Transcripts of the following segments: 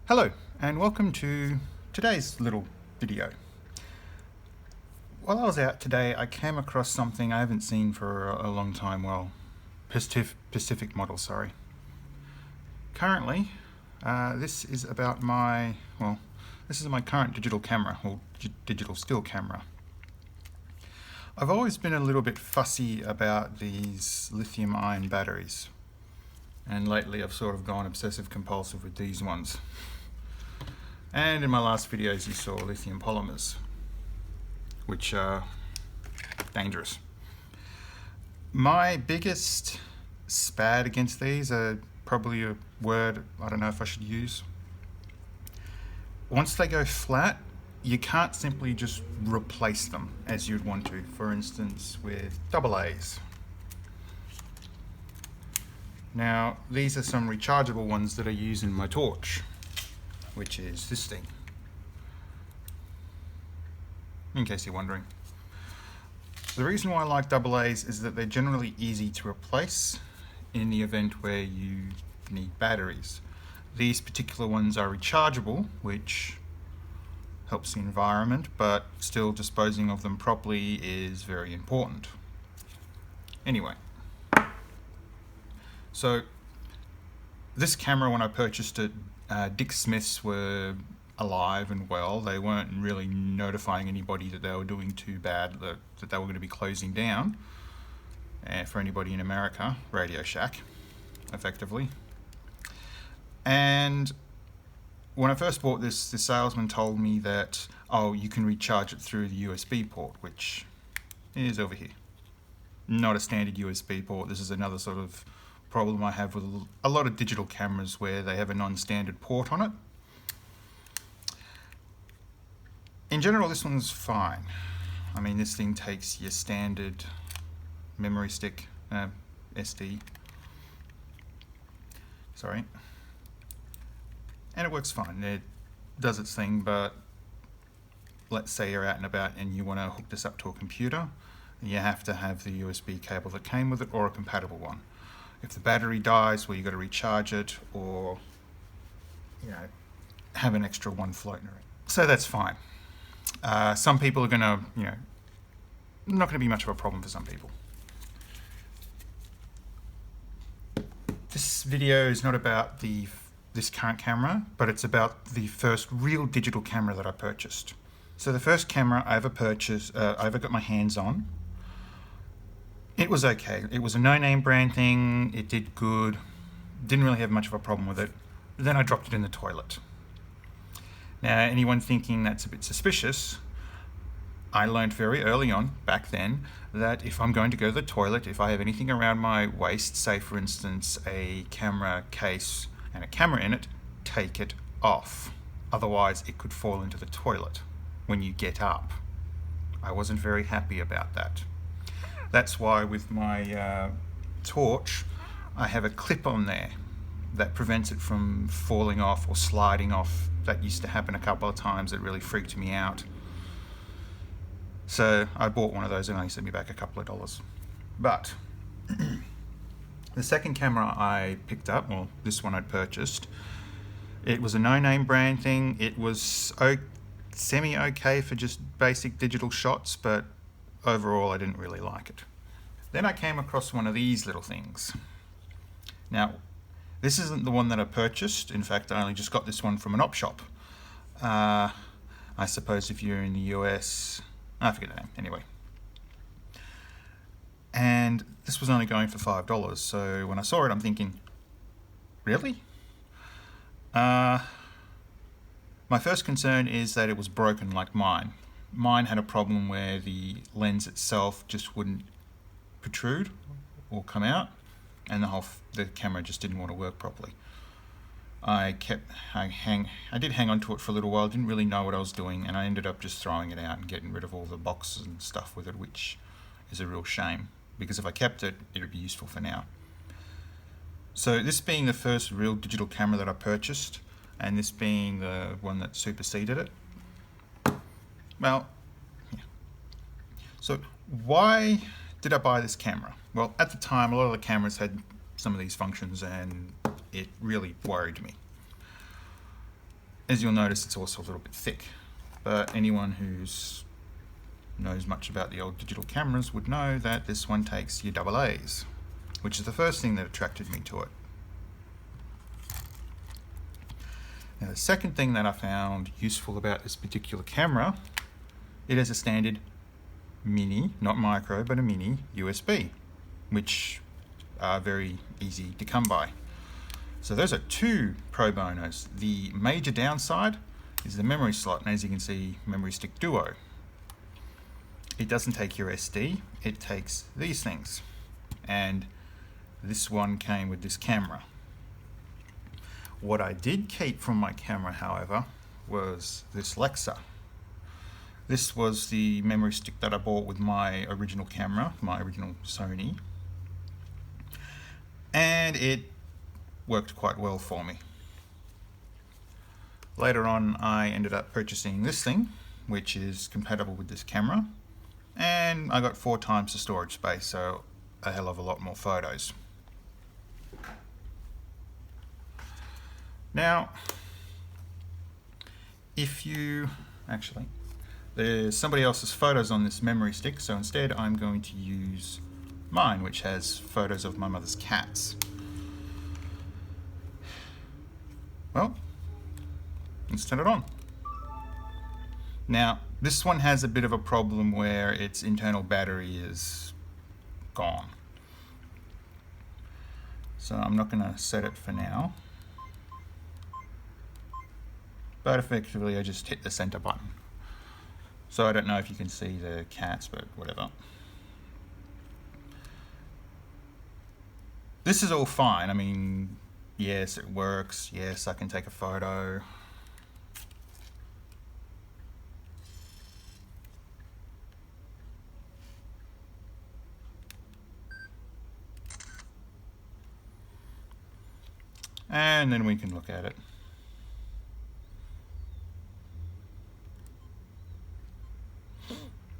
Hello and welcome to today's little video. While I was out today I came across something I haven't seen for a long time. Well, Pacific model, sorry. Currently this is about this is my current digital camera, or digital still camera. I've always been a little bit fussy about these lithium ion batteries, and lately I've sort of gone obsessive compulsive with these ones. And in my last videos you saw lithium polymers, which are dangerous. My biggest spad against these are probably a word I don't know if I should use. Once they go flat, you can't simply just replace them as you'd want to, for instance with AA's. Now these are some rechargeable ones that I use in my torch, which is this thing, in case you're wondering. The reason why I like AA's is that they're generally easy to replace in the event where you need batteries. These particular ones are rechargeable, which helps the environment, but still disposing of them properly is very important. Anyway, so this camera, when I purchased it, Dick Smiths were alive and well. They weren't really notifying anybody that they were doing too bad, that they were going to be closing down. For anybody in America, Radio Shack, effectively. And when I first bought this, the salesman told me that, oh, you can recharge it through the USB port, which is over here. Not a standard USB port. This is another sort of problem I have with a lot of digital cameras where they have a non-standard port on it. In general, this one's fine. I mean, this thing takes your standard memory stick, SD, sorry, and it works fine. It does its thing, but let's say you're out and about and you want to hook this up to a computer, you have to have the USB cable that came with it or a compatible one. If the battery dies, well, you've got to recharge it, or have an extra one floating around. So that's fine. Some people are going to, not going to be much of a problem for some people. This video is not about this current camera, but it's about the first real digital camera that I purchased. So the first camera I ever purchased, I ever got my hands on, it was okay. It was a no-name brand thing. It did good. Didn't really have much of a problem with it. Then I dropped it in the toilet. Now, anyone thinking that's a bit suspicious, I learned very early on, back then, that if I'm going to go to the toilet, if I have anything around my waist, say for instance a camera case and a camera in it, take it off. Otherwise it could fall into the toilet when you get up. I wasn't very happy about that. That's why with my torch, I have a clip on there that prevents it from falling off or sliding off. That used to happen a couple of times. It really freaked me out. So I bought one of those and only sent me back a couple of dollars. But the second camera I picked up, well, this one I'd purchased, it was a no-name brand thing. It was semi-okay for just basic digital shots, but overall I didn't really like it. Then I came across one of these little things. Now, this isn't the one that I purchased. In fact, I only just got this one from an OPshop. I suppose if you're in the US, I forget the name, anyway. And this was only going for $5, so when I saw it I'm thinking, really? My first concern is that it was broken like mine. Mine had a problem where the lens itself just wouldn't protrude or come out, and the camera just didn't want to work properly. I did hang on to it for a little while, didn't really know what I was doing, and I ended up just throwing it out and getting rid of all the boxes and stuff with it, which is a real shame, because if I kept it, it would be useful for now. So this being the first real digital camera that I purchased, and this being the one that superseded it, well, yeah. So why did I buy this camera? Well, at the time, a lot of the cameras had some of these functions and it really worried me. as you'll notice, it's also a little bit thick, but anyone who's knows much about the old digital cameras would know that this one takes your AA's, which is the first thing that attracted me to it. Now, the second thing that I found useful about this particular camera, it has a standard mini, not micro, but a mini USB, which are very easy to come by. So those are two pro bonos. The major downside is the memory slot, and as you can see, Memory Stick Duo. It doesn't take your SD, it takes these things. And this one came with this camera. What I did keep from my camera, however, was this Lexa. This was the memory stick that I bought with my original camera, my original Sony. And it worked quite well for me. Later on, I ended up purchasing this thing, which is compatible with this camera. And I got 4 times the storage space, so a hell of a lot more photos. Now, if you actually, there's somebody else's photos on this memory stick, so instead I'm going to use mine, which has photos of my mother's cats. Well, let's turn it on. Now, this one has a bit of a problem where its internal battery is gone. So I'm not going to set it for now. But effectively I just hit the center button. So I don't know if you can see the cats, but whatever. This is all fine. I mean, yes, it works. Yes, I can take a photo. And then we can look at it.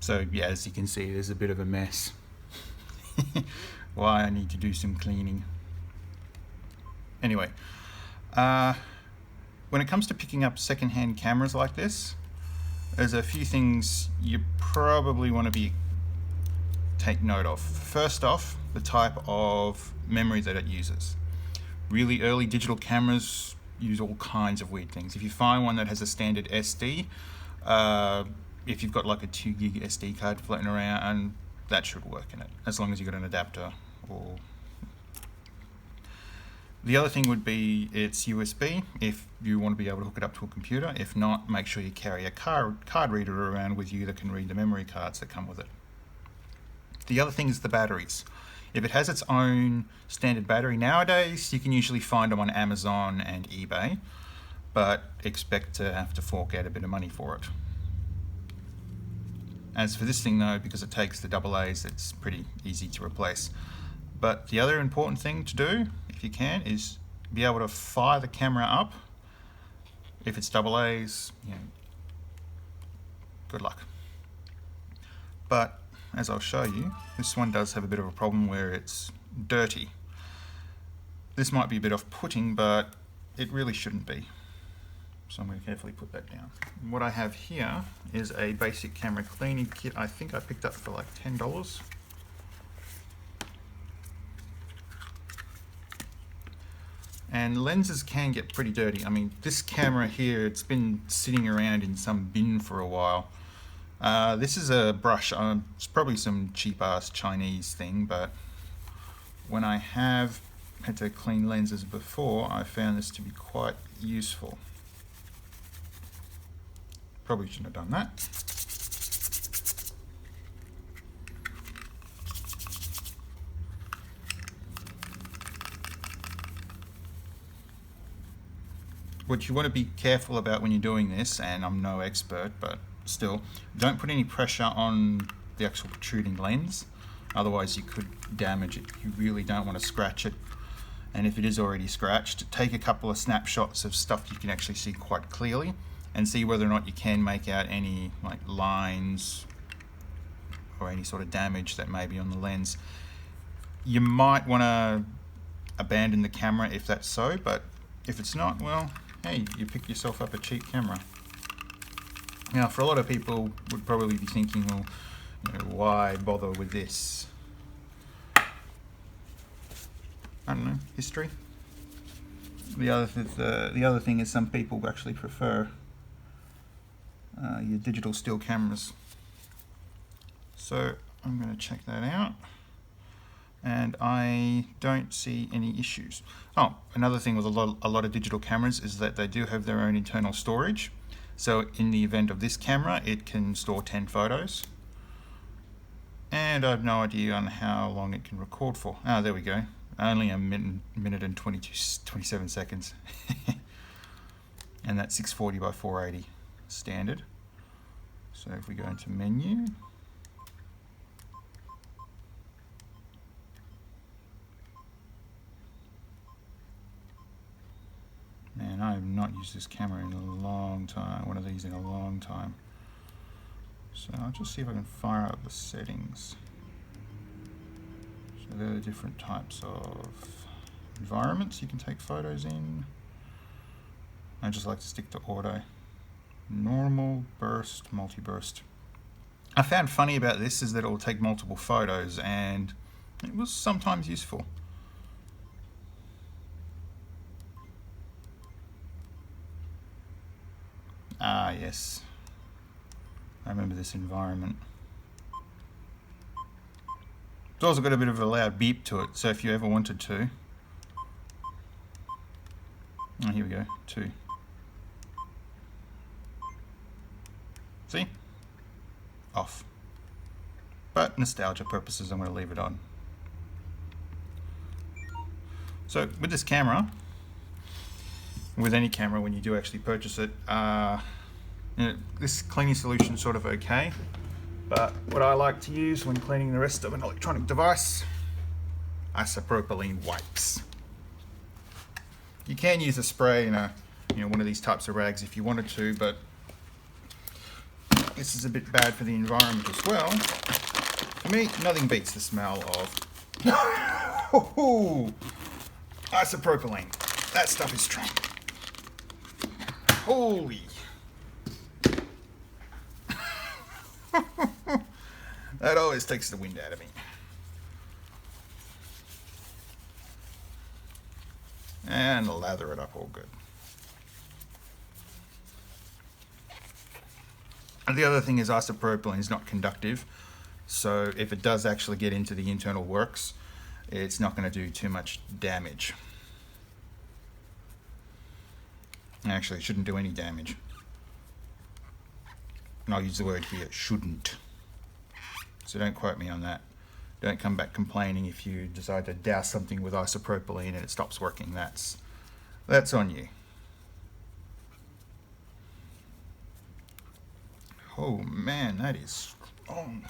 So yeah, as you can see, there's a bit of a mess. Why I need to do some cleaning. Anyway, when it comes to picking up second-hand cameras like this, there's a few things you probably want to take note of. First off, the type of memory that it uses. Really early digital cameras use all kinds of weird things. If you find one that has a standard SD, if you've got like a 2 gig SD card floating around, and that should work in it, as long as you've got an adapter. Or the other thing would be it's USB, if you want to be able to hook it up to a computer. If not, make sure you carry a card reader around with you that can read the memory cards that come with it. The other thing is the batteries. If it has its own standard battery nowadays, you can usually find them on Amazon and eBay, but expect to have to fork out a bit of money for it. As for this thing though, because it takes the AA's, it's pretty easy to replace. But the other important thing to do, if you can, is be able to fire the camera up. If it's AA's, you know, good luck. But as I'll show you, this one does have a bit of a problem where it's dirty. This might be a bit off-putting, but it really shouldn't be. So I'm going to carefully put that down. What I have here is a basic camera cleaning kit. I think I picked up for like $10. And lenses can get pretty dirty. I mean, this camera here, it's been sitting around in some bin for a while. This is a brush. It's probably some cheap-ass Chinese thing, but when I have had to clean lenses before, I found this to be quite useful. Probably shouldn't have done that. What you want to be careful about when you're doing this, and I'm no expert, but still, don't put any pressure on the actual protruding lens, otherwise you could damage it. You really don't want to scratch it, and if it is already scratched, take a couple of snapshots of stuff you can actually see quite clearly and see whether or not you can make out any like lines or any sort of damage that may be on the lens. You might want to abandon the camera if that's so, but if it's not, well, hey, you pick yourself up a cheap camera. Now, for a lot of people would probably be thinking, well, you know, why bother with this? I don't know, history. The other thing is some people actually prefer your digital still cameras. So I'm going to check that out, and I don't see any issues. Oh, another thing with a lot of digital cameras is that they do have their own internal storage. So in the event of this camera, it can store 10 photos. And I have no idea on how long it can record for. Ah, there we go. Only a minute and 27 seconds. And that's 640 by 480 standard. So if we go into menu, man, I have not used this camera in a long time, one of these in a long time. So I'll just see if I can fire up the settings. So there are different types of environments you can take photos in. I just like to stick to auto. Normal, burst, multi-burst. I found funny about this is that it will take multiple photos, and it was sometimes useful. Ah, yes. I remember this environment. It's also got a bit of a loud beep to it, so if you ever wanted to. Oh, here we go, 2. See? Off. But nostalgia purposes, I'm going to leave it on. So with this camera, with any camera when you do actually purchase it, you know, this cleaning solution is sort of okay, but what I like to use when cleaning the rest of an electronic device, isopropylene wipes. You can use a spray in one of these types of rags if you wanted to, but this is a bit bad for the environment as well. For me, nothing beats the smell of isopropylene. That stuff is strong. Holy. That always takes the wind out of me. And lather it up all good. And the other thing is isopropylene is not conductive, so if it does actually get into the internal works, it's not going to do too much damage. Actually, it shouldn't do any damage. And I'll use the word here, shouldn't. So don't quote me on that. Don't come back complaining if you decide to douse something with isopropylene and it stops working. That's on you. Oh man, that is strong.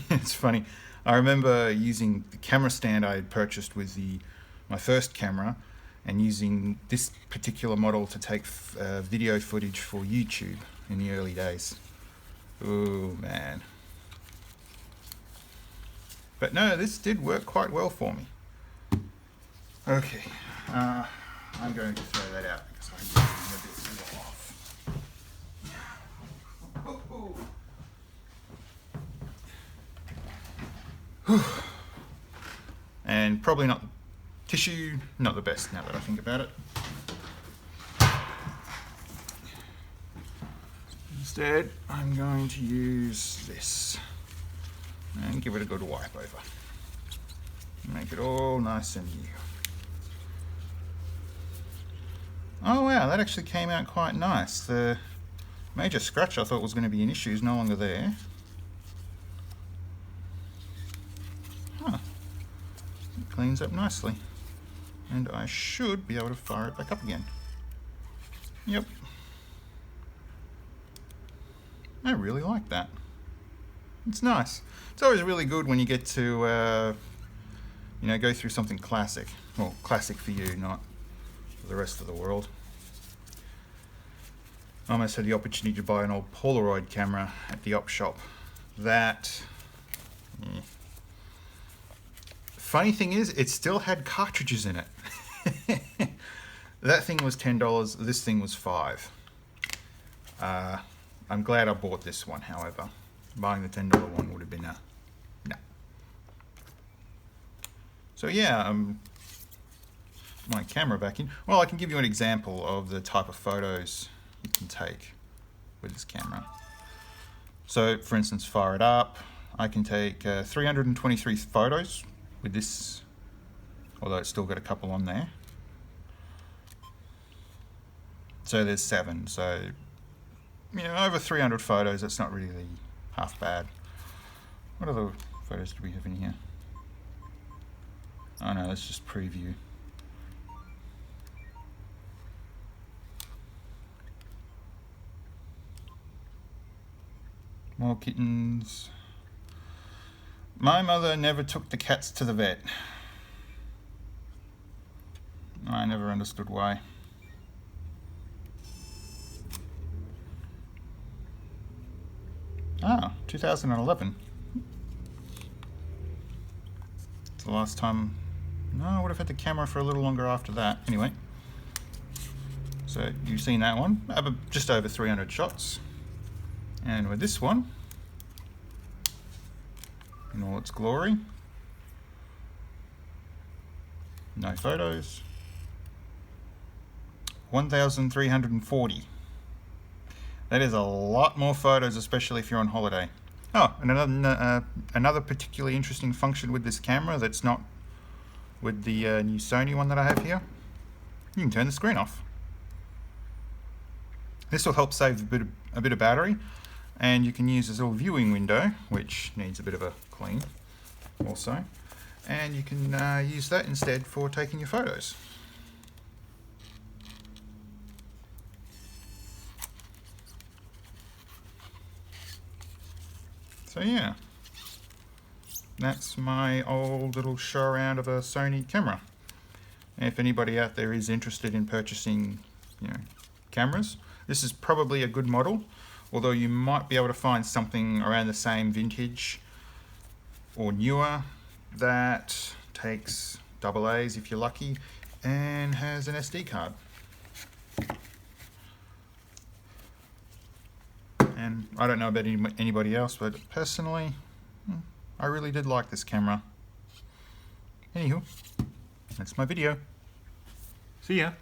It's funny. I remember using the camera stand I had purchased with my first camera, and using this particular model to take video footage for YouTube in the early days. Oh man. But no, this did work quite well for me. Okay, I'm going to throw that out because I'm getting a bit off. And probably not tissue, not the best now that I think about it. Instead, I'm going to use this and give it a good wipe over. Make it all nice and new. Oh wow, that actually came out quite nice. The major scratch I thought was going to be an issue is no longer there. Huh. It cleans up nicely. And I should be able to fire it back up again. Yep. I really like that. It's nice. It's always really good when you get to, go through something classic. Well, classic for you, not for the rest of the world. I almost had the opportunity to buy an old Polaroid camera at the OPshop. That... Funny thing is, it still had cartridges in it. That thing was $10, this thing was $5. I'm glad I bought this one, however. Buying the $10 one would have been a no. So yeah, my camera back in. Well, I can give you an example of the type of photos you can take with this camera. So for instance, fire it up. I can take 323 photos with this, although it's still got a couple on there. So there's 7, so you know, over 300 photos, that's not really half bad. What other photos do we have in here? Oh no, let's just preview. More kittens. My mother never took the cats to the vet. I never understood why. Ah, 2011. It's the last time. No, I would have had the camera for a little longer after that. Anyway, so you've seen that one. Just over 300 shots. And with this one, in all its glory, no photos, 1,340. That is a lot more photos, especially if you're on holiday. Oh, and another particularly interesting function with this camera that's not with the new Sony one that I have here, you can turn the screen off. This will help save a bit of battery, and you can use this little viewing window, which needs a bit of a clean also, and you can use that instead for taking your photos. So yeah, that's my old little show around of a Sony camera. And if anybody out there is interested in purchasing, you know, cameras, this is probably a good model, although you might be able to find something around the same vintage or newer that takes AA's if you're lucky and has an SD card. And I don't know about anybody else, but personally, I really did like this camera. Anywho, that's my video. See ya.